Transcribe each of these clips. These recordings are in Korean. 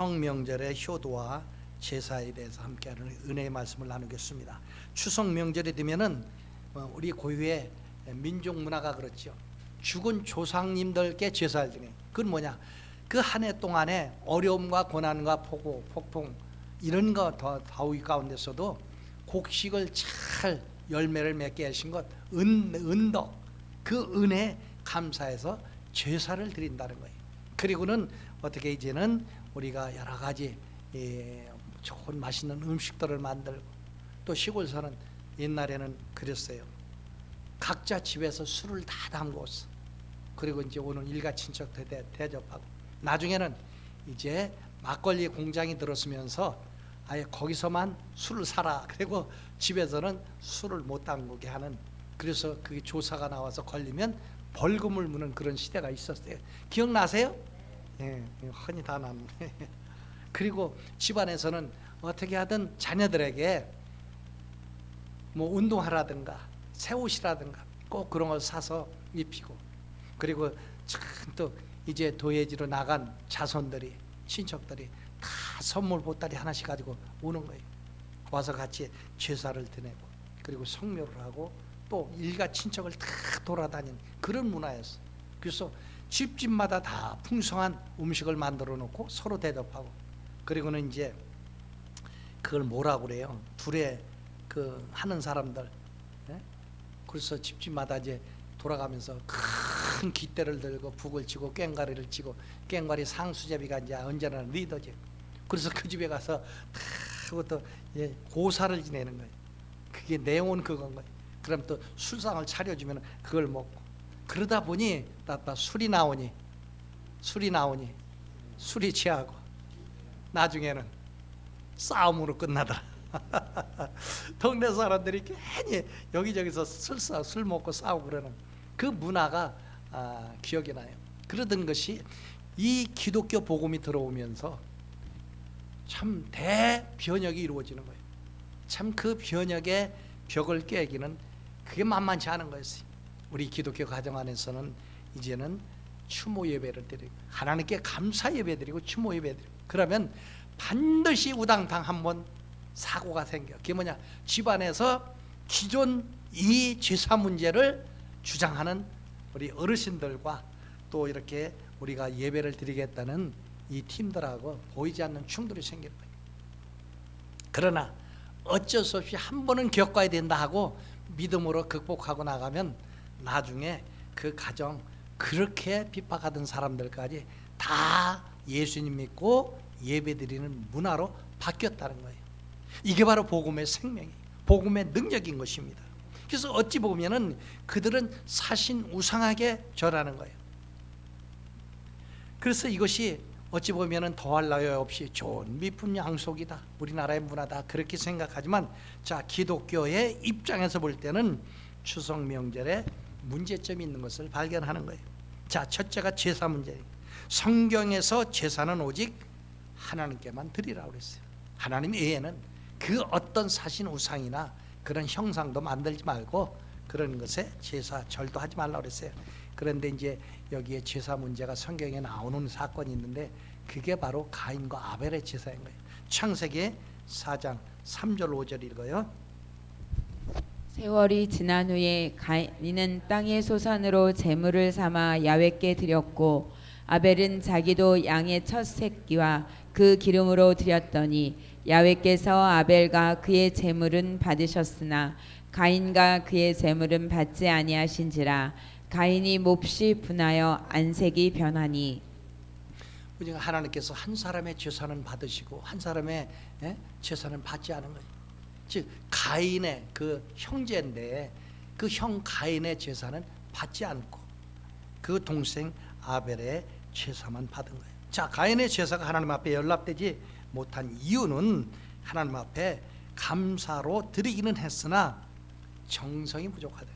명절의 효도와 제사에 대해서 함께하는 은혜의 말씀을 나누겠습니다. 추석 명절이 되면은 우리 고유의 민족 문화가 그렇죠. 죽은 조상님들께 제사를 드리는. 그건 뭐냐? 그 한 해 동안에 어려움과 고난과 폭우, 폭풍 이런 거 더 더위 가운데서도 곡식을 잘 열매를 맺게 하신 것, 은덕, 그 은혜 감사해서 제사를 드린다는 거예요. 그리고는 어떻게 이제는 우리가 여러 가지 좋은 맛있는 음식들을 만들고, 또 시골서는 옛날에는 그랬어요. 각자 집에서 술을 다 담궜어. 그리고 이제 오는 일가 친척 대접하고, 나중에는 이제 막걸리 공장이 들었으면서 아예 거기서만 술을 사라. 그리고 집에서는 술을 못 담그게 하는, 그래서 그게 조사가 나와서 걸리면 벌금을 무는 그런 시대가 있었어요. 기억나세요? 예, 흔히 다 났네. 그리고 집안에서는 어떻게 하든 자녀들에게 뭐 운동화라든가 새 옷이라든가 꼭 그런 걸 사서 입히고, 그리고 또 이제 도예지로 나간 자손들이, 친척들이 다 선물 보따리 하나씩 가지고 오는 거예요. 와서 같이 제사를 드리고, 그리고 성묘를 하고, 또 일가 친척을 다 돌아다니는 그런 문화였어. 그래서 집집마다 다 풍성한 음식을 만들어 놓고 서로 대접하고, 그리고는 이제 그걸 뭐라고 그래요? 불에 그 하는 사람들, 예? 그래서 집집마다 이제 돌아가면서 큰 깃대를 들고 북을 치고 꽹과리를 치고, 꽹과리 상수제비가 이제 언제나 리더지. 그래서 그 집에 가서 다 그것도 고사를 지내는 거예요. 그게 내온 그건 거예요. 그럼 또 술상을 차려주면 그걸 먹고, 그러다 보니 술이 나오니 술이 취하고 나중에는 싸움으로 끝나더라. 동네 사람들이 괜히 여기저기서 술 먹고 싸우고 그러는 그 문화가 기억이 나요. 그러던 것이 이 기독교 복음이 들어오면서 참 대변혁이 이루어지는 거예요. 참 그 변혁의 벽을 깨기는 그게 만만치 않은 거였어요. 우리 기독교 가정 안에서는 이제는 추모 예배를 드리고, 하나님께 감사 예배 드리고 추모 예배 드리고, 그러면 반드시 우당탕 한번 사고가 생겨. 그게 뭐냐? 집안에서 기존 이 제사 문제를 주장하는 우리 어르신들과 또 이렇게 우리가 예배를 드리겠다는 이 팀들하고 보이지 않는 충돌이 생기는 거예요. 그러나 어쩔 수 없이 한 번은 겪어야 된다 하고 믿음으로 극복하고 나가면 나중에 그 가정, 그렇게 핍박하던 사람들까지 다 예수님 믿고 예배드리는 문화로 바뀌었다는 거예요. 이게 바로 복음의 생명이에요. 복음의 능력인 것입니다. 그래서 어찌 보면은 그들은 사신 우상하게 절하는 거예요. 그래서 이것이 어찌 보면은 더할 나위 없이 좋은 미쁜 양속이다, 우리나라의 문화다, 그렇게 생각하지만, 자, 기독교의 입장에서 볼 때는 추석 명절에 문제점이 있는 것을 발견하는 거예요. 자, 첫째가 제사 문제예요. 성경에서 제사는 오직 하나님께만 드리라고 그랬어요. 하나님 외에는 그 어떤 사신 우상이나 그런 형상도 만들지 말고 그런 것에 제사 절도 하지 말라고 그랬어요. 그런데 이제 여기에 제사 문제가 성경에 나오는 사건이 있는데, 그게 바로 가인과 아벨의 제사인 거예요. 창세기 4장 3절 5절 읽어요. 세월이 지난 후에 가인은 땅의 소산으로 제물을 삼아 야훼께 드렸고, 아벨은 자기도 양의 첫 새끼와 그 기름으로 드렸더니 야훼께서 아벨과 그의 제물은 받으셨으나 가인과 그의 제물은 받지 아니하신지라. 가인이 몹시 분하여 안색이 변하니. 우리가 하나님께서 한 사람의 제사는 받으시고 한 사람의 제사는 받지 않은 거예요. 즉 가인의 그 형제인데 그 형 가인의 제사는 받지 않고 그 동생 아벨의 제사만 받은 거예요. 자, 가인의 제사가 하나님 앞에 연락되지 못한 이유는 하나님 앞에 감사로 드리기는 했으나 정성이 부족하다.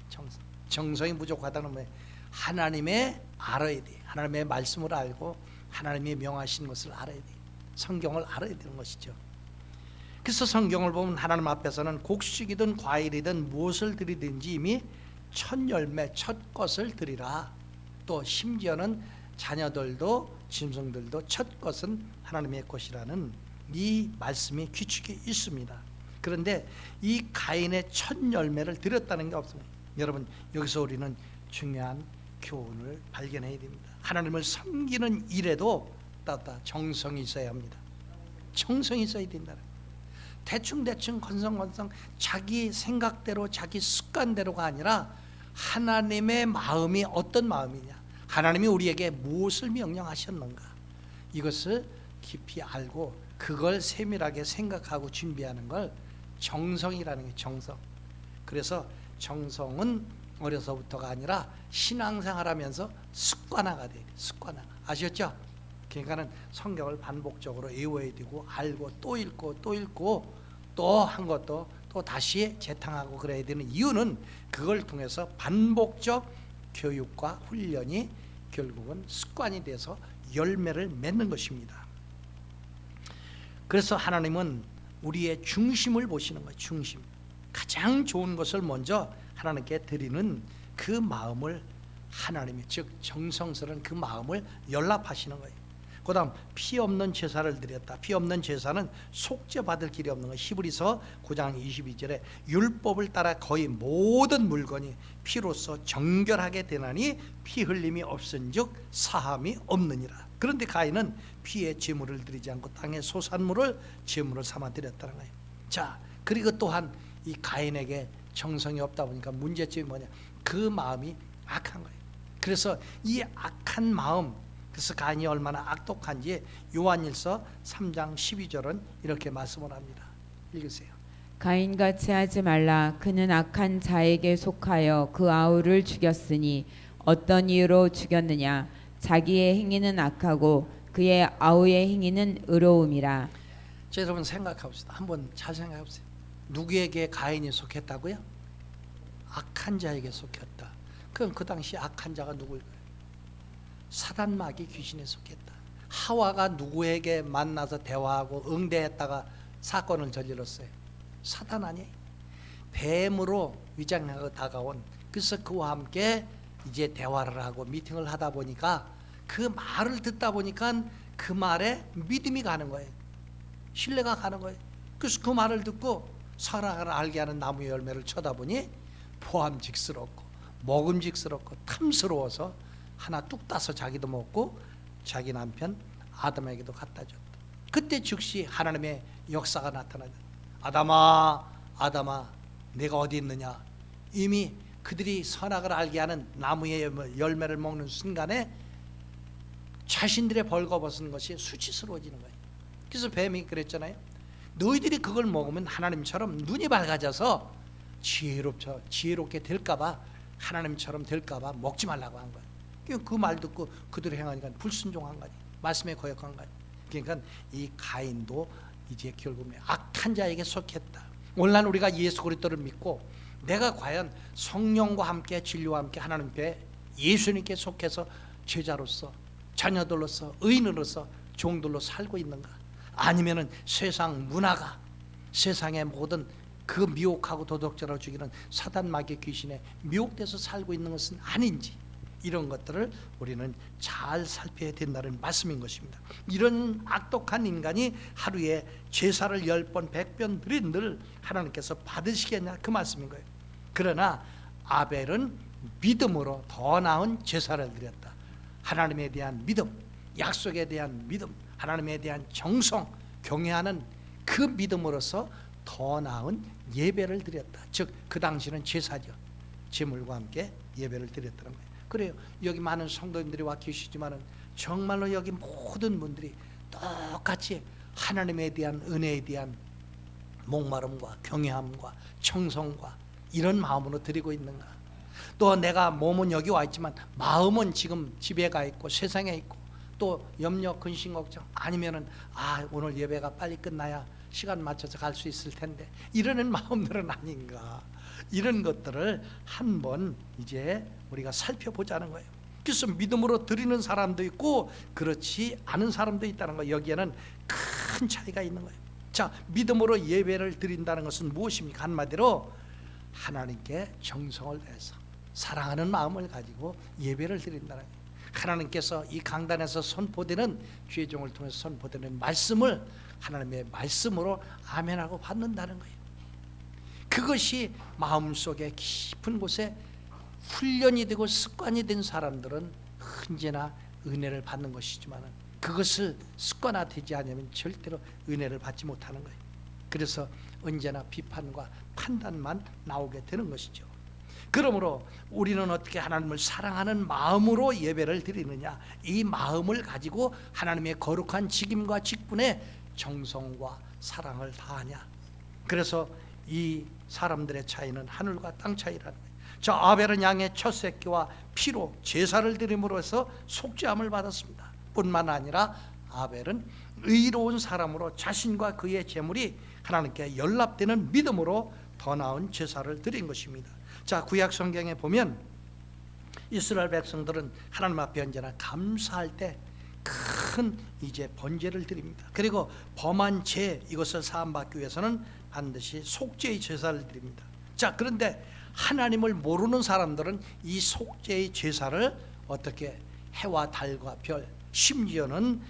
정성이 부족하다는 뭐예요? 하나님의 알아야 돼. 하나님의 말씀을 알고 하나님이 명하신 것을 알아야 돼. 성경을 알아야 되는 것이죠. 그래서 성경을 보면 하나님 앞에서는 곡식이든 과일이든 무엇을 드리든지 이미 첫 열매, 첫 것을 드리라. 또 심지어는 자녀들도 짐승들도 첫 것은 하나님의 것이라는 이 말씀이 규칙이 있습니다. 그런데 이 가인의 첫 열매를 드렸다는 게 없습니다. 여러분, 여기서 우리는 중요한 교훈을 발견해야 됩니다. 하나님을 섬기는 일에도 정성이 있어야 합니다. 정성이 있어야 된다는 거예요. 대충 건성건성 자기 생각대로 자기 습관대로가 아니라 하나님의 마음이 어떤 마음이냐, 하나님이 우리에게 무엇을 명령하셨는가, 이것을 깊이 알고 그걸 세밀하게 생각하고 준비하는 걸 정성이라는 게 정성. 그래서 정성은 어려서부터가 아니라 신앙생활하면서 습관화가 돼야 돼. 습관화. 아셨죠? 그러니까는 성경을 반복적으로 외워야 되고 알고 또 읽고 또 읽고 또 한 것도 또 다시 재탕하고 그래야 되는 이유는 그걸 통해서 반복적 교육과 훈련이 결국은 습관이 돼서 열매를 맺는 것입니다. 그래서 하나님은 우리의 중심을 보시는 거예요. 중심. 가장 좋은 것을 먼저 하나님께 드리는 그 마음을 하나님이, 즉 정성스러운 그 마음을 연락하시는 거예요. 그 다음 피 없는 제사를 드렸다. 피 없는 제사는 속죄받을 길이 없는 거예요. 히브리서 9장 22절에 율법을 따라 거의 모든 물건이 피로써 정결하게 되나니 피 흘림이 없은즉 사함이 없느니라. 그런데 가인은 피의 제물을 드리지 않고 땅의 소산물을 제물을 삼아 드렸다는 거예요. 자, 그리고 또한 이 가인에게 정성이 없다 보니까 문제점이 뭐냐, 그 마음이 악한 거예요. 그래서 이 악한 마음, 그래서 가인이 얼마나 악독한지 요한일서 3장 12절은 이렇게 말씀을 합니다. 읽으세요. 가인같이 하지 말라. 그는 악한 자에게 속하여 그 아우를 죽였으니 어떤 이유로 죽였느냐, 자기의 행위는 악하고 그의 아우의 행위는 의로움이라. 자, 여러분 생각해봅시다. 한번 잘 생각해보세요. 누구에게 가인이 속했다고요? 악한 자에게 속했다. 그럼 그 당시 악한 자가 누구일까요? 사단 마귀 귀신에 속했다. 하와가 누구에게 만나서 대화하고 응대했다가 사건을 저질렀어요? 사단 아니에요? 뱀으로 위장하고 다가온, 그래서 그와 함께 이제 대화를 하고 미팅을 하다 보니까 그 말을 듣다 보니까 그 말에 믿음이 가는 거예요. 신뢰가 가는 거예요. 그래서 그 말을 듣고 선악을 알게 하는 나무의 열매를 쳐다보니 포함직스럽고 먹음직스럽고 탐스러워서 하나 뚝 따서 자기도 먹고 자기 남편 아담에게도 갖다 줬다. 그때 즉시 하나님의 역사가 나타나죠. 아담아, 아담아, 내가 어디 있느냐. 이미 그들이 선악을 알게 하는 나무의 열매를 먹는 순간에 자신들의 벌거벗은 것이 수치스러워지는 거예요. 그래서 뱀이 그랬잖아요. 너희들이 그걸 먹으면 하나님처럼 눈이 밝아져서 지혜롭게 될까봐, 하나님처럼 될까봐 먹지 말라고 한 거예요. 그 말 듣고 그들이 행하니까 불순종한 거니, 말씀에 거역한 거니. 그러니까 이 가인도 이제 결국에 악한 자에게 속했다. 오늘날 우리가 예수 그리스도를 믿고 내가 과연 성령과 함께 진리와 함께 하나님께 예수님께 속해서 제자로서, 자녀들로서, 의인으로서, 종들로 살고 있는가? 아니면은 세상 문화가, 세상의 모든 그 미혹하고 도덕적으로 죽이는 사단 마귀 귀신에 미혹돼서 살고 있는 것은 아닌지, 이런 것들을 우리는 잘 살펴야 된다는 말씀인 것입니다. 이런 악독한 인간이 하루에 제사를 10번 100번 드린들 하나님께서 받으시겠냐, 그 말씀인 거예요. 그러나 아벨은 믿음으로 더 나은 제사를 드렸다. 하나님에 대한 믿음, 약속에 대한 믿음, 하나님에 대한 정성, 경외하는 그 믿음으로서 더 나은 예배를 드렸다. 즉 그 당시는 제사죠. 제물과 함께 예배를 드렸다는 거예요. 그래요. 여기 많은 성도님들이 와 계시지만은 정말로 여기 모든 분들이 똑같이 하나님에 대한 은혜에 대한 목마름과 경외함과 청성과 이런 마음으로 드리고 있는가? 또 내가 몸은 여기 와 있지만 마음은 지금 집에 가 있고 세상에 있고 또 염려, 근심, 걱정, 아니면은 오늘 예배가 빨리 끝나야 시간 맞춰서 갈 수 있을 텐데, 이러는 마음들은 아닌가? 이런 것들을 한번 이제 우리가 살펴보자는 거예요. 그래서 믿음으로 드리는 사람도 있고 그렇지 않은 사람도 있다는 거예요. 여기에는 큰 차이가 있는 거예요. 자, 믿음으로 예배를 드린다는 것은 무엇입니까? 한마디로 하나님께 정성을 다해서 사랑하는 마음을 가지고 예배를 드린다는 거예요. 하나님께서 이 강단에서 선포되는 주의 종을 통해서 선포되는 말씀을 하나님의 말씀으로 아멘하고 받는다는 거예요. 그것이 마음속에 깊은 곳에 훈련이 되고 습관이 된 사람들은 언제나 은혜를 받는 것이지만 그것을 습관화되지 않으면 절대로 은혜를 받지 못하는 거예요. 그래서 언제나 비판과 판단만 나오게 되는 것이죠. 그러므로 우리는 어떻게 하나님을 사랑하는 마음으로 예배를 드리느냐, 이 마음을 가지고 하나님의 거룩한 직임과 직분에 정성과 사랑을 다하냐. 그래서 이 사람들의 차이는 하늘과 땅 차이라는 거예요. 저 아벨은 양의 첫 새끼와 피로 제사를 드림으로 해서 속죄함을 받았습니다. 뿐만 아니라 아벨은 의로운 사람으로 자신과 그의 재물이 하나님께 연락되는 믿음으로 더 나은 제사를 드린 것입니다. 자, 구약 성경에 보면 이스라엘 백성들은 하나님 앞에 언제나 감사할 때 큰 이제 번제를 드립니다. 그리고 범한 죄 이것을 사함받기 위해서는 반드시 속죄의 제사를 드립니다. 자, 그런데 하나님을 모르는 사람들은 이 속죄의 제사를 어떻게 해와 달과 별, 심지어는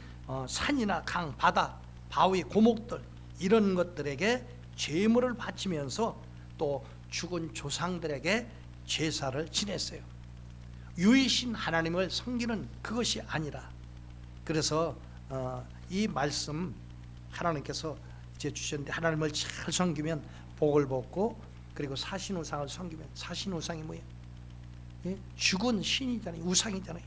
산이나 강, 바다, 바위, 고목들 이런 것들에게 제물을 바치면서 또 죽은 조상들에게 제사를 지냈어요. 유이신 하나님을 섬기는 그것이 아니라, 그래서 이 말씀 하나님께서 이제 주셨는데, 하나님을 잘 섬기면 복을 받고, 그리고 사신우상을 섬기면, 사신우상이 뭐예요? 예? 죽은 신이잖아요. 우상이잖아요.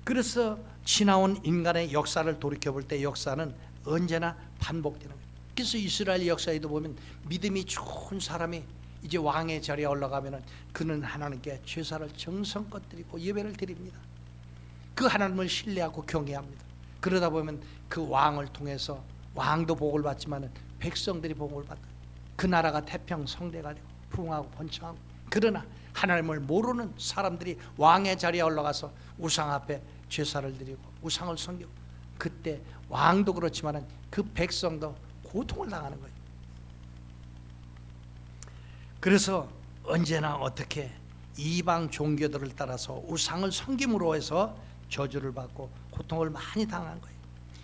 그래서 지나온 인간의 역사를 돌이켜볼 때 역사는 언제나 반복되는 거예요. 그래서 이스라엘 역사에도 보면 믿음이 좋은 사람이 이제 왕의 자리에 올라가면은 그는 하나님께 제사를 정성껏 드리고 예배를 드립니다. 그 하나님을 신뢰하고 경외합니다. 그러다 보면 그 왕을 통해서 왕도 복을 받지만은 백성들이 복을 받는 그 나라가 태평성대가 되고 부흥하고 번창하고. 그러나 하나님을 모르는 사람들이 왕의 자리에 올라가서 우상 앞에 제사를 드리고 우상을 섬기고, 그때 왕도 그렇지만은 그 백성도 고통을 당하는 거예요. 그래서 언제나 어떻게 이방 종교들을 따라서 우상을 섬김으로 해서 저주를 받고 고통을 많이 당한 거예요.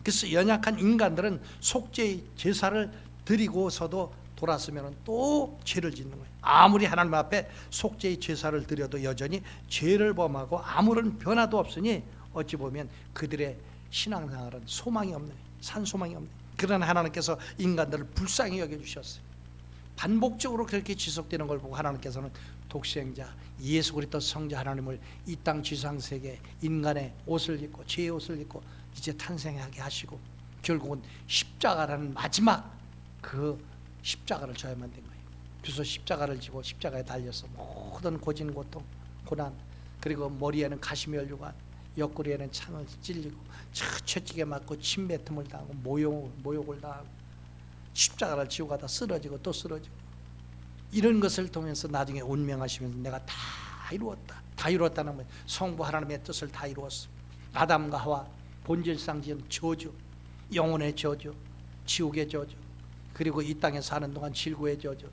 그래서 연약한 인간들은 속죄의 제사를 드리고서도 돌았으면 또 죄를 짓는 거예요. 아무리 하나님 앞에 속죄의 제사를 드려도 여전히 죄를 범하고 아무런 변화도 없으니 어찌 보면 그들의 신앙생활은 소망이 없는, 산소망이 없는. 그러나 하나님께서 인간들을 불쌍히 여겨주셨어요. 반복적으로 그렇게 지속되는 걸 보고 하나님께서는 독생자 예수 그리스도 성자 하나님을 이 땅 지상세계 인간의 옷을 입고 죄의 옷을 입고 이제 탄생하게 하시고, 결국은 십자가라는 마지막 그 십자가를 져야만 된 거예요. 그래서 십자가를 지고 십자가에 달려서 모든 고진 고통 고난, 그리고 머리에는 가시면류관, 옆구리에는 창을 찔리고 채찍에 맞고 침뱉음을 당하고 모욕을 당하고 십자가를 지고 가다 쓰러지고 또 쓰러지고, 이런 것을 통해서 나중에 운명하시면서 내가 다 이루었다. 다 이루었다는 건 성부 하나님의 뜻을 다 이루었어. 아담과 하와 본질상 지은 저주, 영혼의 저주, 지옥의 저주, 그리고 이 땅에 사는 동안 질고의 저주,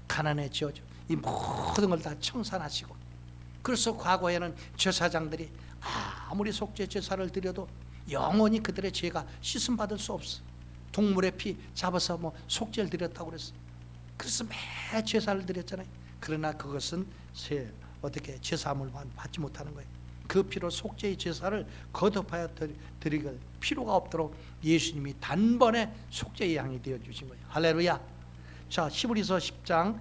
가난의 저주, 이 모든 걸 다 청산하시고, 그래서 과거에는 제사장들이 아무리 속죄 제사를 드려도 영원히 그들의 죄가 씻음받을 수 없어. 동물의 피 잡아서 뭐 속죄를 드렸다고 그랬어. 그래서 매 제사를 드렸잖아요. 그러나 그것은 어떻게 제사함을 받지 못하는 거예요. 그 피로 속죄의 제사를 거듭하여 드릴 필요가 없도록 예수님이 단번에 속죄의 양이 되어 주신 거예요. 할렐루야. 자, 히브리서 10장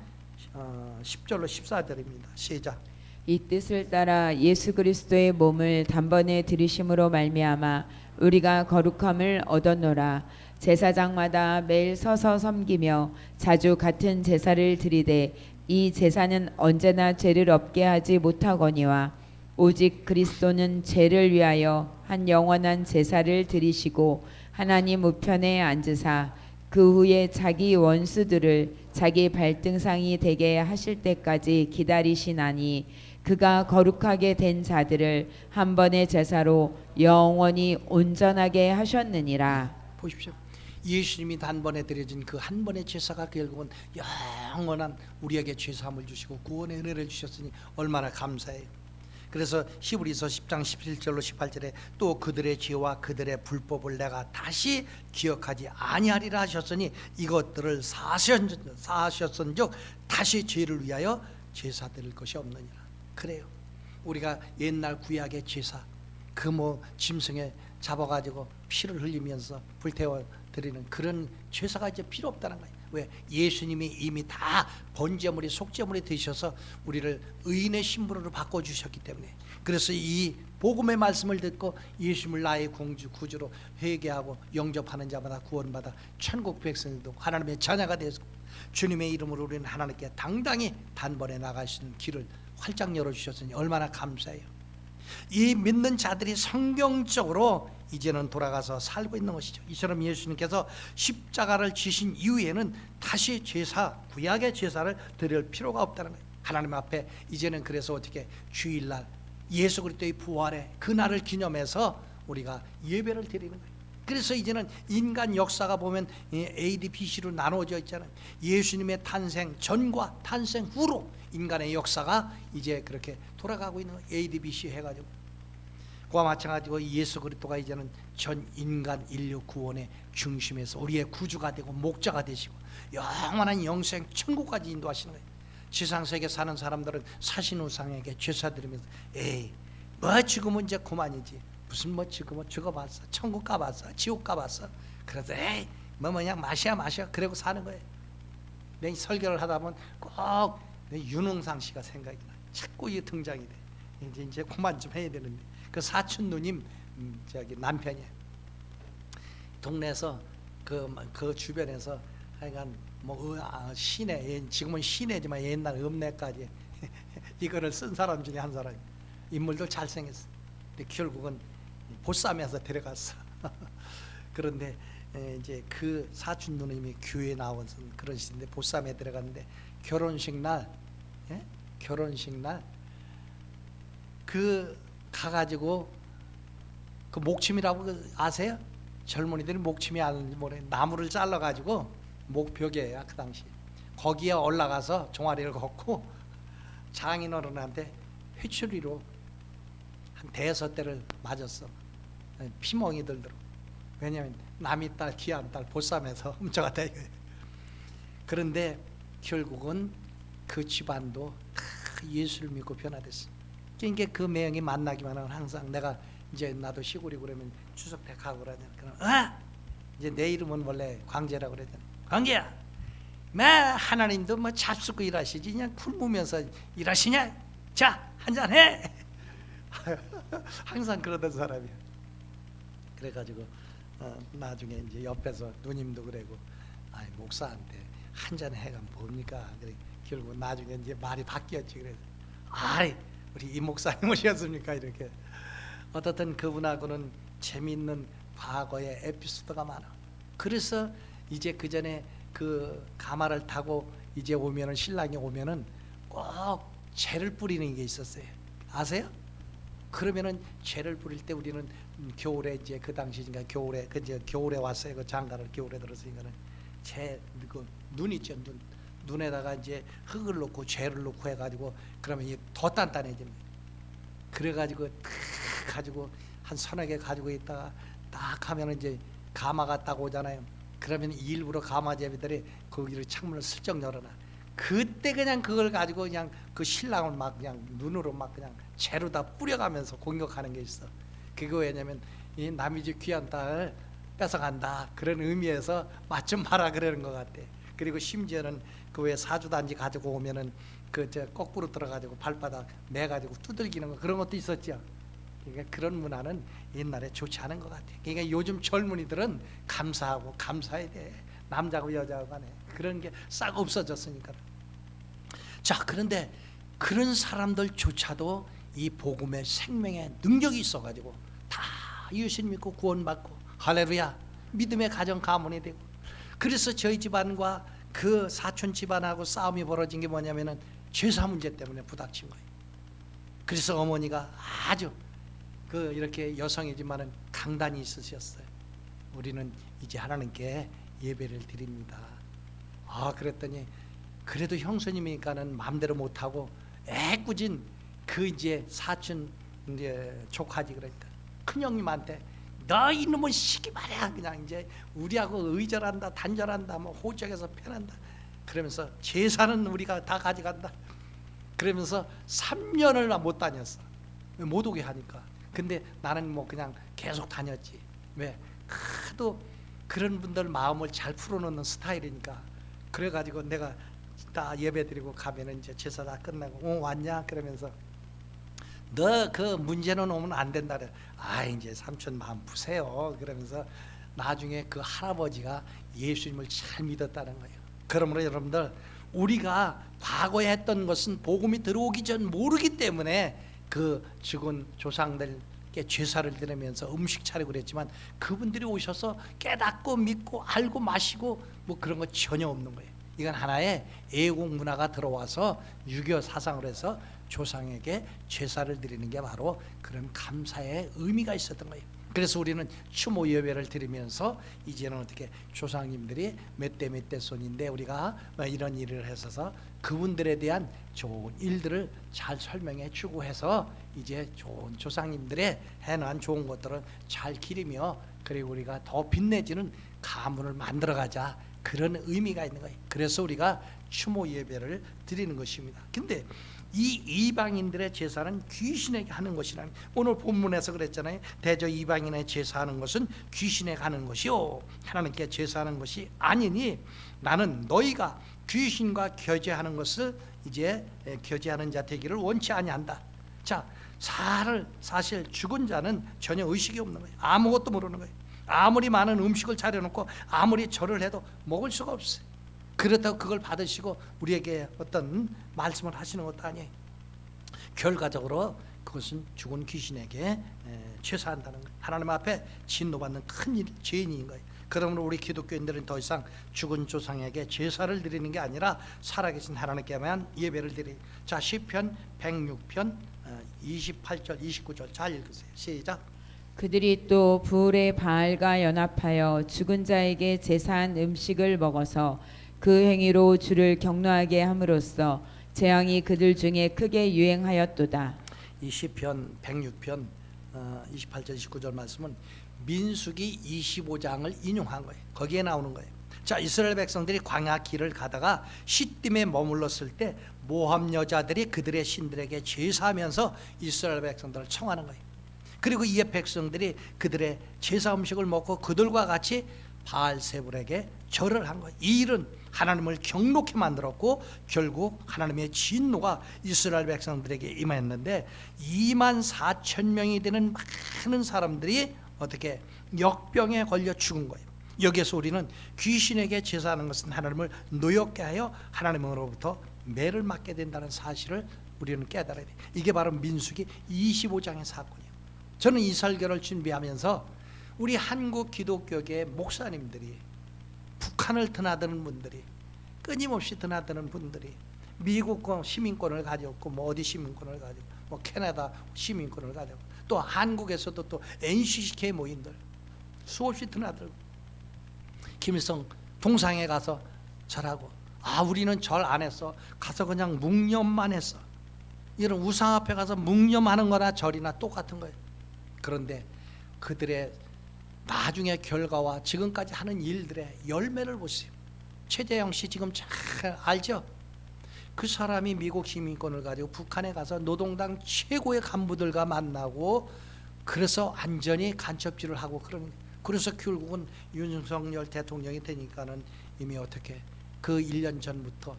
10절로 14절입니다. 시작. 이 뜻을 따라 예수 그리스도의 몸을 단번에 들이심으로 말미암아 우리가 거룩함을 얻었노라. 제사장마다 매일 서서 섬기며 자주 같은 제사를 드리되 이 제사는 언제나 죄를 없게 하지 못하거니와 오직 그리스도는 죄를 위하여 한 영원한 제사를 드리시고 하나님 우편에 앉으사 그 후에 자기 원수들을 자기 발등상이 되게 하실 때까지 기다리시나니 그가 거룩하게 된 자들을 한 번의 제사로 영원히 온전하게 하셨느니라. 보십시오. 예수님이 단번에 드려진 그 한 번의 제사가 결국은 영원한 우리에게 죄사함을 주시고 구원의 은혜를 주셨으니 얼마나 감사해요. 그래서 히브리서 10장 17절로 18절에 또 그들의 죄와 그들의 불법을 내가 다시 기억하지 아니하리라 하셨으니 이것들을 사하셨은즉 다시 죄를 위하여 제사 드릴 것이 없느니라. 그래요. 우리가 옛날 구약의 제사 그 뭐 짐승에 잡아가지고 피를 흘리면서 불태워 드리는 그런 제사가 이제 필요 없다는 거예요. 왜? 예수님이 이미 다 번제물이 속죄물이 되셔서 우리를 의인의 신분으로 바꿔주셨기 때문에. 그래서 이 복음의 말씀을 듣고 예수님을 나의 구주로 회개하고 영접하는 자마다 구원받아 천국 백성도 하나님의 자녀가 되었고 주님의 이름으로 우리는 하나님께 당당히 단번에 나갈 수 있는 길을 활짝 열어주셨으니 얼마나 감사해요. 이 믿는 자들이 성경적으로 이제는 돌아가서 살고 있는 것이죠. 이처럼 예수님께서 십자가를 지신 이후에는 다시 제사, 구약의 제사를 드릴 필요가 없다는 거예요. 하나님 앞에 이제는 그래서 어떻게 주일날 예수 그리스도의 부활의 그날을 기념해서 우리가 예배를 드리는 거예요. 그래서 이제는 인간 역사가 보면 AD, BC로 나누어져 있잖아요. 예수님의 탄생 전과 탄생 후로 인간의 역사가 이제 그렇게 돌아가고 있는 거예요. AD, BC 해가지고 그와 마찬가지로 예수 그리스도가 이제는 전 인간 인류 구원의 중심에서 우리의 구주가 되고 목자가 되시고 영원한 영생 천국까지 인도하시는 거예요. 지상세계 사는 사람들은 사신우상에게 제사 드리면서 에이 뭐 죽으면 이제 그만이지, 무슨 뭐 죽으면 죽어봤어, 천국 가봤어, 지옥 가봤어, 그래서 에이 뭐 그냥 마셔 그러고 사는 거예요. 내 설교를 하다 보면 꼭 윤흥상 씨가 생각이 나. 자꾸 이 등장이 돼. 이제 그만 좀 해야 되는데 그 사촌 누님 저기 남편이에요. 동네에서 그 주변에서 하여간 뭐 시내, 지금은 시내지만 옛날 읍내까지 이거를 쓴 사람 중에 한 사람. 인물도 잘생겼어. 근데 결국은 보쌈에서 데려갔어. 그런데 이제 그 사촌 누님이 교회에 나와서 그런 시인데 보쌈에 들어갔는데 결혼식 날 그 가가지고 그 목침이라고 아세요? 젊은이들이 목침이 아는지 모르겠는데 나무를 잘라가지고 목벽이에요. 그 당시 거기에 올라가서 종아리를 걷고 장인어른한테 회초리로 한 대여섯 대를 맞았어. 피멍이 들더라고. 왜냐하면 남의 딸 귀한 딸 보쌈에서 훔쳐갔다 이거예요. 그런데 결국은 그 집안도 다 예수를 믿고 변화됐어. 그러니까 그 매형이 만나기만 하면 항상 내가 이제 나도 시골이고 그러면 추석 때 가고 그러잖아. 그럼 이제 내 이름은 원래 광재라고 그러잖아. 광재야, 뭐 하나님도 뭐 잡수고 일하시지 그냥 굶으면서 일하시냐? 자, 한잔 해. 항상 그러던 사람이야. 그래가지고 나중에 이제 옆에서 누님도 그러고 목사한테 한잔 해가 뭡니까? 그래 결국 나중에 이제 말이 바뀌었지. 그래서 우리 이 목사님 오셨습니까? 이렇게 어떻든 그분하고는 재미있는 과거의 에피소드가 많아. 그래서 이제 그 전에 그 가마를 타고 이제 오면은 신랑이 오면은 꼭 재를 뿌리는 게 있었어요. 아세요? 그러면은 재를 뿌릴 때 우리는 겨울에 이제 그 당시니까 겨울에 겨울에 왔어요. 그 장가를 겨울에 들었으니까는 그 눈 있죠. 눈에다가 이제 흙을 넣고 재를 넣고 해가지고 그러면 이게 더 단단해집니다. 그래가지고 탁 가지고 한 서너 개 가지고 있다가 딱 하면은 이제 가마가 딱 오잖아요. 그러면 일부러 가마제비들이 거기를 창문을 슬쩍 열어놔. 그때 그냥 그걸 가지고 그냥 그 신랑을 막 그냥 눈으로 막 그냥 재로 다 뿌려가면서 공격하는 게 있어. 그거 왜냐면 이 남의 집 귀한 딸 뺏어간다 그런 의미에서 맛 좀 봐라 그러는 것 같아. 그리고 심지어는 그 왜 사주단지 가지고 오면은 그 저 거꾸로 들어가지고 발바닥 매 가지고 두들기는 거 그런 것도 있었죠. 그러니까 그런 문화는 옛날에 좋지 않은 것 같아. 그러니까 요즘 젊은이들은 감사하고 감사해야 돼. 남자고 여자고 간에 그런 게 싹 없어졌으니까. 자, 그런데 그런 사람들조차도 이 복음의 생명의 능력이 있어가지고 다 예수 믿고 구원받고 할렐루야 믿음의 가정 가문이 되고. 그래서 저희 집안과 그 사촌 집안하고 싸움이 벌어진 게 뭐냐면은 제사 문제 때문에 부닥친 거예요. 그래서 어머니가 아주 그 이렇게 여성이지만은 강단이 있으셨어요. 우리는 이제 하나님께 예배를 드립니다. 그랬더니 그래도 형수님이니까는 마음대로 못하고 애꿎은 그 이제 사촌 이제 조카지 그러니까 큰 형님한테 너 이놈의 시기 말이야 그냥 이제 우리하고 의절한다 단절한다 뭐 호적에서 편한다 그러면서 제사는 우리가 다 가져간다 그러면서 3년을 못 다녔어 못 오게 하니까 근데 나는 뭐 그냥 계속 다녔지 왜 하도 그런 분들 마음을 잘 풀어놓는 스타일이니까 그래가지고 내가 다 예배드리고 가면은 이제 제사 다 끝나고 왔냐 그러면서 너 그 문제는 오면 안 된다 그래. 아 이제 삼촌 마음 푸세요 그러면서 나중에 그 할아버지가 예수님을 잘 믿었다는 거예요. 그러므로 여러분들 우리가 과거에 했던 것은 복음이 들어오기 전 모르기 때문에 그 죽은 조상들께 제사를 드리면서 음식 차리고 그랬지만 그분들이 오셔서 깨닫고 믿고 알고 마시고 뭐 그런 거 전혀 없는 거예요. 이건 하나의 애국 문화가 들어와서 유교 사상으로 해서 조상에게 제사를 드리는 게 바로 그런 감사의 의미가 있었던 거예요. 그래서 우리는 추모 예배를 드리면서 이제는 어떻게 조상님들이 몇 대 손인데 우리가 이런 일을 했어서 그분들에 대한 좋은 일들을 잘 설명해 주고 해서 이제 좋은 조상님들의 해놓은 좋은 것들을 잘 기리며 그리고 우리가 더 빛내지는 가문을 만들어가자 그런 의미가 있는 거예요. 그래서 우리가 추모 예배를 드리는 것입니다. 근데 이 이방인들의 제사는 귀신에게 하는 것이라는 오늘 본문에서 그랬잖아요. 대저 이방인의 제사하는 것은 귀신에게 하는 것이요 하나님께 제사하는 것이 아니니 나는 너희가 귀신과 교제하는 것을 이제 교제하는 자 되기를 원치 아니한다. 자, 사실 죽은 자는 전혀 의식이 없는 거예요. 아무것도 모르는 거예요. 아무리 많은 음식을 차려놓고 아무리 절을 해도 먹을 수가 없어요. 그렇다고 그걸 받으시고 우리에게 어떤 말씀을 하시는 것도 아니에요. 결과적으로 그것은 죽은 귀신에게 제사한다는 거예요. 하나님 앞에 진노받는 큰 죄인인 거예요. 그러므로 우리 기독교인들은 더 이상 죽은 조상에게 제사를 드리는 게 아니라 살아계신 하나님께만 예배를 드리. 자, 시편 106편 28절 29절 잘 읽으세요. 시작. 그들이 또 부울의 바알과 연합하여 죽은 자에게 제사한 음식을 먹어서 그 행위로 주를 경노하게 함으로써 재앙이 그들 중에 크게 유행하였도다. 이 시편 106편 28절 29절 말씀은 민수기 25장을 인용한 거예요. 거기에 나오는 거예요. 자, 이스라엘 백성들이 광야 길을 가다가 시딤에 머물렀을 때 모함 여자들이 그들의 신들에게 제사하면서 이스라엘 백성들을 청하는 거예요. 그리고 이에 백성들이 그들의 제사 음식을 먹고 그들과 같이 바알세불에게 절을 한 거예요. 이 일은 하나님을 경록히 만들었고 결국 하나님의 진노가 이스라엘 백성들에게 임했는데 2만 4천 명이 되는 많은 사람들이 어떻게 역병에 걸려 죽은 거예요. 여기에서 우리는 귀신에게 제사하는 것은 하나님을 노엽게 하여 하나님으로부터 매를 맞게 된다는 사실을 우리는 깨달아야 돼요. 이게 바로 민수기 25장의 사건이에요. 저는 이 설교를 준비하면서 우리 한국 기독교계 목사님들이 북한을 드나드는 분들이 끊임없이 드나드는 분들이 미국 시민권을 가졌고 뭐 어디 시민권을 가지고 뭐 캐나다 시민권을 가지고 또 한국에서도 또 NCK 모임들 수없이 드나들고 김일성 동상에 가서 절하고 우리는 절 안 했어 가서 그냥 묵념만 했어 이런 우상 앞에 가서 묵념하는 거나 절이나 똑같은 거예요. 그런데 그들의 나중에 결과와 지금까지 하는 일들의 열매를 보세요. 최재형 씨 지금 잘 알죠? 그 사람이 미국 시민권을 가지고 북한에 가서 노동당 최고의 간부들과 만나고 그래서 안전히 간첩질을 하고 그래서 결국은 윤석열 대통령이 되니까는 이미 어떻게 그 1년 전부터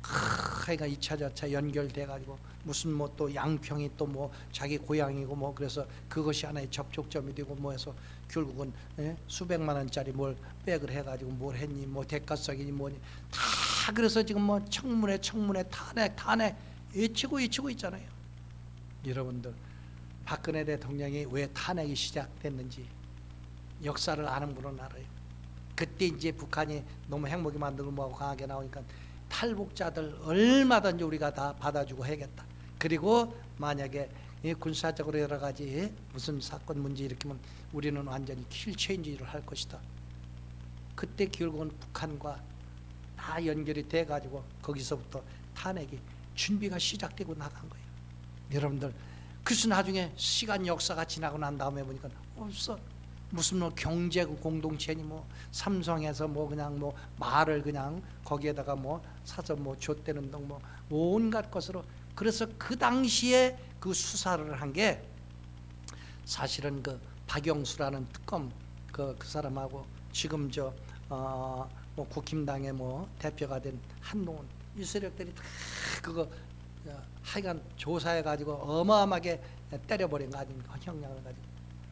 하여간 2차 저차 연결돼 가지고 무슨 뭐 또 양평이 또 뭐 자기 고향이고 뭐 그래서 그것이 하나의 접촉점이 되고 뭐 해서 결국은 수백만 원짜리 뭘 백을 해 가지고 뭘 했니 뭐 대가성이니 뭐니 다 그래서 지금 뭐 청문회 탄핵 외치고 있잖아요. 여러분들 박근혜 대통령이 왜 탄핵이 시작됐는지 역사를 아는 분은 알아요. 그때 이제 북한이 너무 핵무기 만들고 뭐하고 강하게 나오니까 탈북자들 얼마든지 우리가 다 받아주고 해야겠다. 그리고 만약에 군사적으로 여러 가지 무슨 사건 문제 일으키면 우리는 완전히 킬체인지를 할 것이다. 그때 결국은 북한과 다 연결이 돼가지고 거기서부터 탄핵이 준비가 시작되고 나간 거예요. 여러분들 그래서 나중에 시간 역사가 지나고 난 다음에 보니까 없어. 무슨 뭐 경제 공동체니 뭐 삼성에서 뭐 그냥 뭐 말을 그냥 거기에다가 뭐 사서 뭐 줬대는 등 뭐 온갖 것으로. 그래서 그 당시에 그 수사를 한 게 사실은 그 박영수라는 특검 그 사람하고 지금 뭐 국힘당의 뭐 대표가 된 한동훈 이 세력들이 다 그거 하여간 조사해 가지고 어마어마하게 때려버린 거 아닙니까? 형량을 가지고.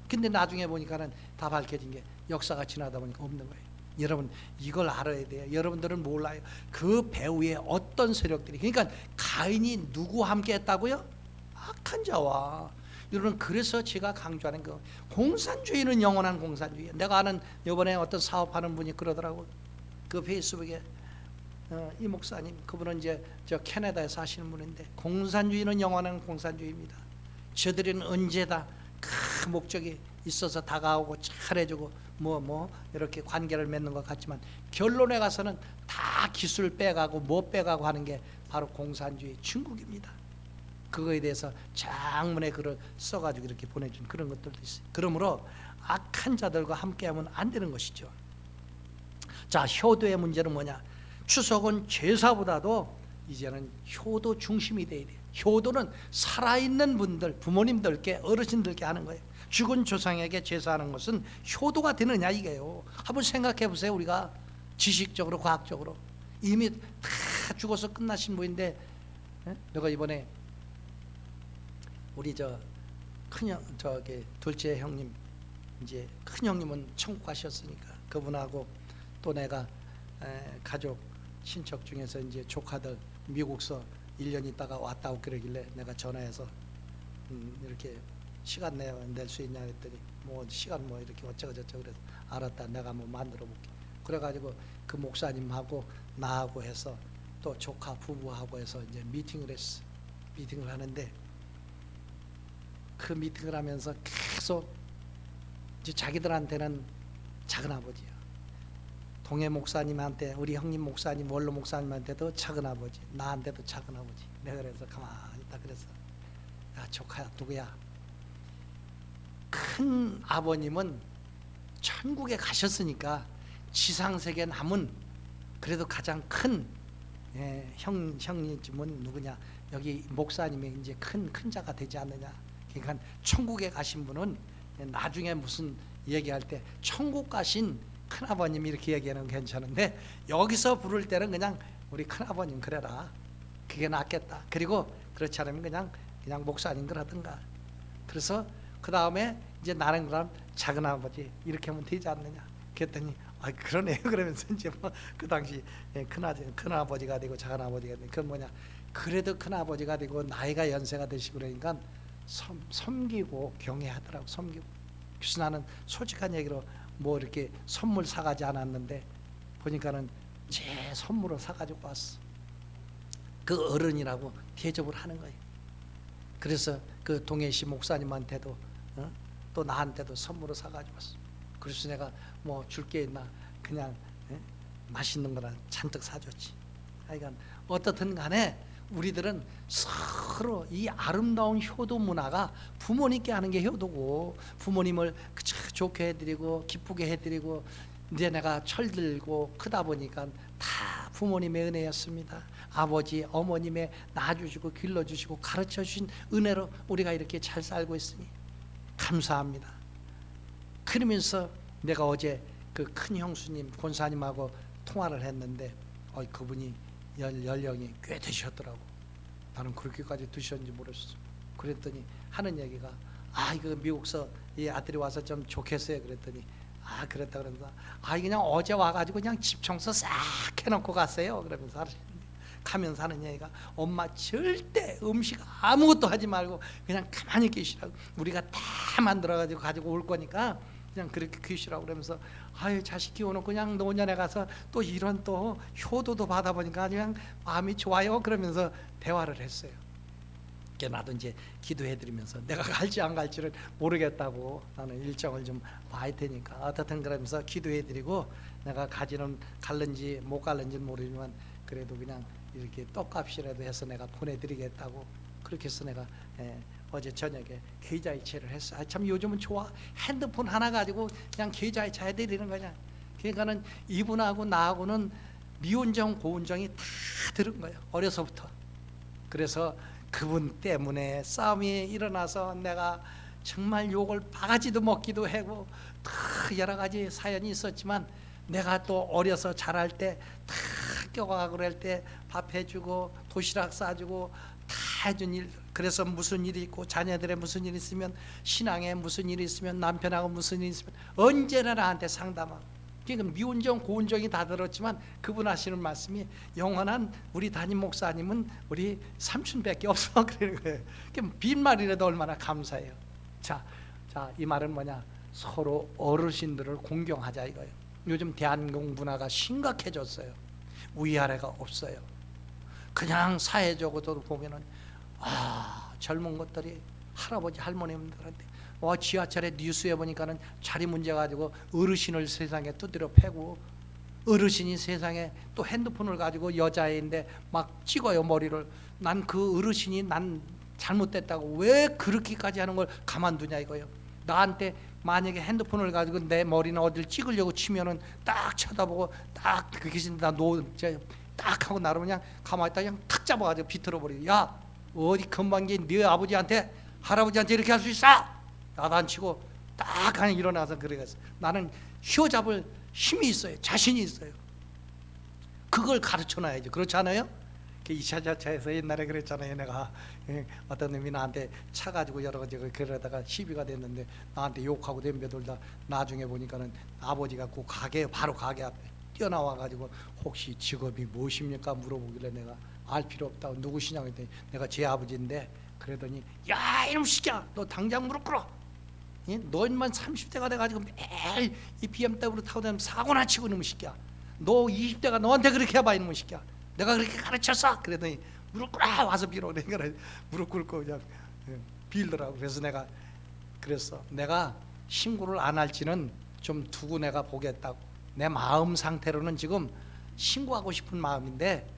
근데 나중에 보니까는 다 밝혀진 게 역사가 지나다 보니까 없는 거예요. 여러분 이걸 알아야 돼요. 여러분들은 몰라요. 그 배후에 어떤 세력들이, 그러니까 가인이 누구와 함께 했다고요? 악한 자와. 여러분 그래서 제가 강조하는 거, 공산주의는 영원한 공산주의. 내가 아는 이번에 어떤 사업하는 분이 그러더라고. 그 페이스북에 이 목사님, 그분은 이제 저 캐나다에 사시는 분인데, 공산주의는 영원한 공산주의입니다. 저들은 언제다 그 목적이 있어서 다가오고 잘해주고 뭐 이렇게 관계를 맺는 것 같지만 결론에 가서는 다 기술 빼가고 뭐 빼가고 하는 게 바로 공산주의 중국입니다. 그거에 대해서 장문의 글을 써가지고 이렇게 보내준 그런 것들도 있어요. 그러므로 악한 자들과 함께하면 안 되는 것이죠. 자, 효도의 문제는 뭐냐? 추석은 제사보다도 이제는 효도 중심이 돼야 돼요. 효도는 살아있는 분들, 부모님들께, 어르신들께 하는 거예요. 죽은 조상에게 제사하는 것은 효도가 되느냐 이게요. 한번 생각해 보세요. 우리가 지식적으로, 과학적으로 이미 다 죽어서 끝나신 분인데, 내가 이번에 우리 둘째 형님, 이제 큰 형님은 천국 가셨으니까 그분하고 또 내가 가족 친척 중에서 이제 조카들 미국서 1년 있다가 왔다고 그러길래 내가 전화해서 이렇게 시간 낼 수 있냐 했더니 뭐 시간 뭐 이렇게 어쩌고저쩌고 그래서 알았다, 내가 한번 만들어 볼게. 그래가지고 그 목사님하고 나하고 해서 또 조카 부부하고 해서 이제 미팅을 했어. 미팅을 하는데 그 미팅을 하면서 계속 이제 자기들한테는 작은아버지야, 동해 목사님한테, 우리 형님 목사님, 원로 목사님한테도 작은아버지, 나한테도 작은아버지. 내가 그래서 가만히 있다 그래서, 야 조카야, 누구야? 큰 아버님은 천국에 가셨으니까 지상세계 남은 그래도 가장 큰 형님은 누구냐? 여기 목사님이 이제 큰 자가 되지 않느냐? 그러니까 천국에 가신 분은 나중에 무슨 얘기할 때 천국 가신 큰아버님 이렇게 얘기하는 건 괜찮은데, 여기서 부를 때는 그냥 우리 큰아버님 그래라, 그게 낫겠다. 그리고 그렇지 않으면 그냥 목사님 그러든가. 그래서 그 다음에 이제 나는 그럼 작은아버지 이렇게 하면 되지 않느냐. 그랬더니 아 그러네요. 그러면서 이제 뭐 그 당시 큰아버지가 되고 작은아버지가 되고, 그건 뭐냐, 그래도 큰아버지가 되고 나이가 연세가 되시고 그러니까 섬기고 경외하더라고. 섬기고. 그래서 나는 솔직한 얘기로 뭐 이렇게 선물 사가지 않았는데 보니까는 제 선물을 사가지고 왔어. 그 어른이라고 대접을 하는 거예요. 그래서 그 동해시 목사님한테도 또 나한테도 선물을 사가지고 왔어. 그래서 내가 뭐 줄 게 있나 그냥 맛있는 거나 잔뜩 사줬지. 하여간 어떻든 간에 우리들은 서로 이 아름다운 효도 문화가 부모님께 하는 게 효도고, 부모님을 좋게 해드리고 기쁘게 해드리고, 이제 내가 철들고 크다 보니까 다 부모님의 은혜였습니다. 아버지 어머님의 낳아주시고 길러주시고 가르쳐주신 은혜로 우리가 이렇게 잘 살고 있으니 감사합니다. 그러면서 내가 어제 그 큰 형수님 권사님하고 통화를 했는데 그분이 연령이 꽤 되셨더라고. 나는 그렇게까지 드셨는지 모르겠어. 그랬더니 하는 얘기가 이거 미국서 이 아들이 와서 좀 좋겠어요. 그랬더니 그랬다 그러면서 그냥 어제 와가지고 그냥 집 청소 싹 해놓고 갔어요. 그러면서 가면서 하는 얘기가, 엄마 절대 음식 아무것도 하지 말고 그냥 가만히 계시라고, 우리가 다 만들어가지고 가지고 올 거니까 그냥 그렇게 계시라고. 그러면서 자식 키워놓고 그냥 노년에 가서 또 이런 또 효도도 받아보니까 그냥 마음이 좋아요. 그러면서 대화를 했어요. 나도 이제 기도해드리면서 내가 갈지 안 갈지를 모르겠다고, 나는 일정을 좀 봐야 되니까 어떻든 그러면서 기도해드리고, 내가 갈는지 못 갈는지는 모르지만 그래도 그냥 이렇게 떡값이라도 해서 내가 보내드리겠다고 그렇게 해서 내가 어제 저녁에 계좌이체를 했어. 참 요즘은 좋아. 핸드폰 하나 가지고 그냥 계좌이체 해드리는 거냐. 그러니까는 이분하고 나하고는 미운정 고운정이 다 들은 거예요, 어려서부터. 그래서 그분 때문에 싸움이 일어나서 내가 정말 욕을 바가지도 먹기도 하고 다 여러 가지 사연이 있었지만, 내가 또 어려서 자랄 때 다 학교 가고 그럴 때 밥 해주고 도시락 싸주고 다 해준 일. 그래서 무슨 일이 있고 자녀들의 무슨 일이 있으면, 신앙에 무슨 일이 있으면, 남편하고 무슨 일이 있으면 언제나 나한테 상담하고. 그러니까 미운정 고운정이 다 들었지만 그분 하시는 말씀이, 영원한 우리 담임 목사님은 우리 삼촌밖에 없어 그러는 거예요. 빈말이라도 얼마나 감사해요. 자, 이 말은 뭐냐? 서로 어르신들을 공경하자 이거예요. 요즘 대한민국 문화가 심각해졌어요. 위아래가 없어요. 그냥 사회적으로도 보면은 젊은 것들이 할아버지 할머님들한테 지하철에 뉴스에 보니까는 자리 문제 가지고 어르신을 세상에 두드려 패고, 어르신이 세상에 또 핸드폰을 가지고 여자애인데 막 찍어요 머리를. 난 그 어르신이 난 잘못됐다고 왜 그렇게까지 하는 걸 가만두냐 이거예요. 나한테 만약에 핸드폰을 가지고 내 머리나 어디를 찍으려고 치면은 딱 쳐다보고 딱 그 귀신다 딱 하고 나를 그냥 가만히 있다 그냥 탁 잡아가지고 비틀어 버리고, 야 어디 건방진 네 아버지한테 할아버지한테 이렇게 할 수 있어? 야단치고 딱 그냥 일어나서 그래갔어. 나는 휘어잡을 힘이 있어요. 자신이 있어요. 그걸 가르쳐놔야죠. 그렇지 않아요? 2차 자차에서 옛날에 그랬잖아요. 내가 어떤 놈이 나한테 차 가지고 여러 가지 그러다가 시비가 됐는데 나한테 욕하고 덤벼들다 나중에 보니까는 아버지가 그 가게 바로 가게 앞에 뛰어나와 가지고 혹시 직업이 무엇입니까 물어보길래 내가 알 필요 없다고, 누구시냐고 했더니 내가 제 아버지인데, 그러더니 야 이놈 새끼야 너 당장 무릎 꿇어. 너만 30대가 돼가지고 매일 이 BMW 타고 다니면 사고나 치고 이놈의 새끼야. 너 20대가 너한테 그렇게 해봐 이놈의 새끼야. 내가 그렇게 가르쳤어. 그러더니 무릎 꿇어 와서 빌어. 내가 무릎 꿇고 그냥 빌더라고. 그래서 내가 그랬어. 내가 신고를 안 할지는 좀 두고 내가 보겠다고. 내 마음 상태로는 지금 신고하고 싶은 마음인데,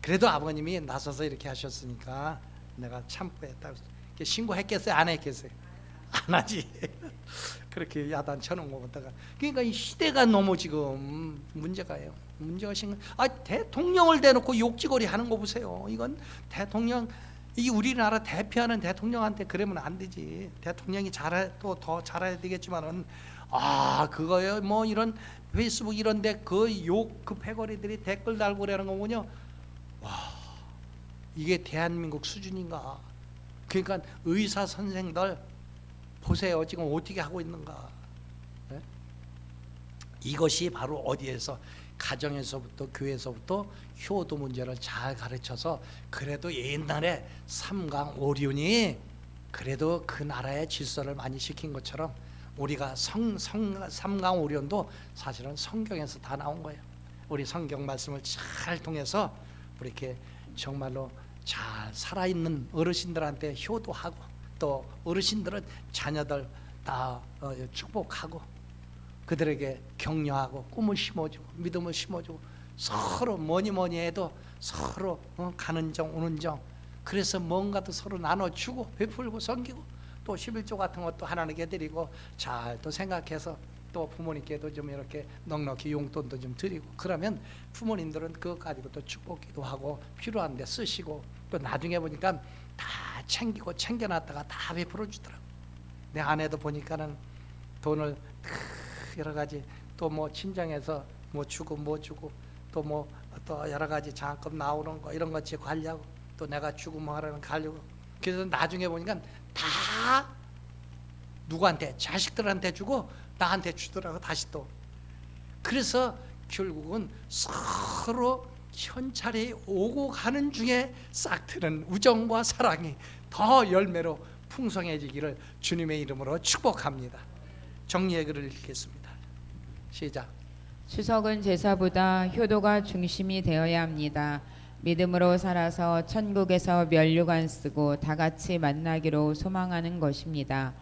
그래도 아버님이 나서서 이렇게 하셨으니까 내가 참고했다고. 신고했겠어요? 안 했겠어요? 안 하지. 그렇게 야단 쳐놓은 거 보다가. 그러니까 이 시대가 너무 지금 문제가요. 문제가 심각. 대통령을 대놓고 욕지거리 하는 거 보세요. 이건 대통령, 이 우리나라 대표하는 대통령한테 그러면 안 되지. 대통령이 또 더 잘해야 되겠지만은 그거요. 뭐 이런 페이스북 이런데 그 욕 그 패거리들이 댓글 달고 그러는 거 보냐. 이게 대한민국 수준인가? 그러니까 의사 선생들 보세요. 지금 어떻게 하고 있는가? 네? 이것이 바로 어디에서, 가정에서부터 교회에서부터 효도 문제를 잘 가르쳐서, 그래도 옛날에 삼강오륜이 그래도 그 나라의 질서를 많이 지킨 것처럼 우리가 삼강오륜도 사실은 성경에서 다 나온 거예요. 우리 성경 말씀을 잘 통해서 이렇게 정말로 잘 살아있는 어르신들한테 효도하고, 또 어르신들은 자녀들 다 축복하고 그들에게 격려하고 꿈을 심어주고 믿음을 심어주고, 서로 뭐니 해도 서로 가는 정 오는 정, 그래서 뭔가도 서로 나눠주고 베풀고 섬기고, 또 11조 같은 것도 하나님께 드리고 잘 또 생각해서 또 부모님께도 좀 이렇게 넉넉히 용돈도 좀 드리고, 그러면 부모님들은 그거 가지고 또 축복기도 하고 필요한 데 쓰시고, 또 나중에 보니까 다 챙기고 챙겨놨다가 다 베풀어 주더라고. 내 아내도 보니까는 돈을 여러 가지 또 뭐 친정에서 뭐 주고 또 또 여러 가지 장학금 나오는 거 이런 것 관리하고, 또 내가 주고 뭐 하라는 가려고. 그래서 나중에 보니까 다 누구한테, 자식들한테 주고 나한테 주더라고 다시 또. 그래서 결국은 서로 현찰이 오고 가는 중에 싹트는 우정과 사랑이 더 열매로 풍성해지기를 주님의 이름으로 축복합니다. 정리의 글을 읽겠습니다. 시작. 추석은 제사보다 효도가 중심이 되어야 합니다. 믿음으로 살아서 천국에서 면류관 쓰고 다 같이 만나기로 소망하는 것입니다.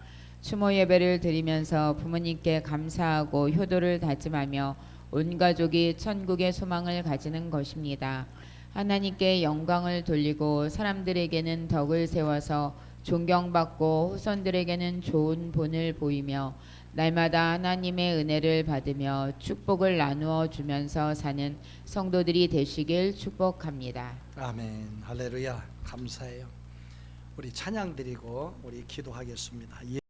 추모 예배를 드리면서 부모님께 감사하고 효도를 다짐하며 온 가족이 천국의 소망을 가지는 것입니다. 하나님께 영광을 돌리고 사람들에게는 덕을 세워서 존경받고 후손들에게는 좋은 본을 보이며 날마다 하나님의 은혜를 받으며 축복을 나누어 주면서 사는 성도들이 되시길 축복합니다. 아멘. 할렐루야. 감사해요. 우리 찬양 드리고 우리 기도하겠습니다.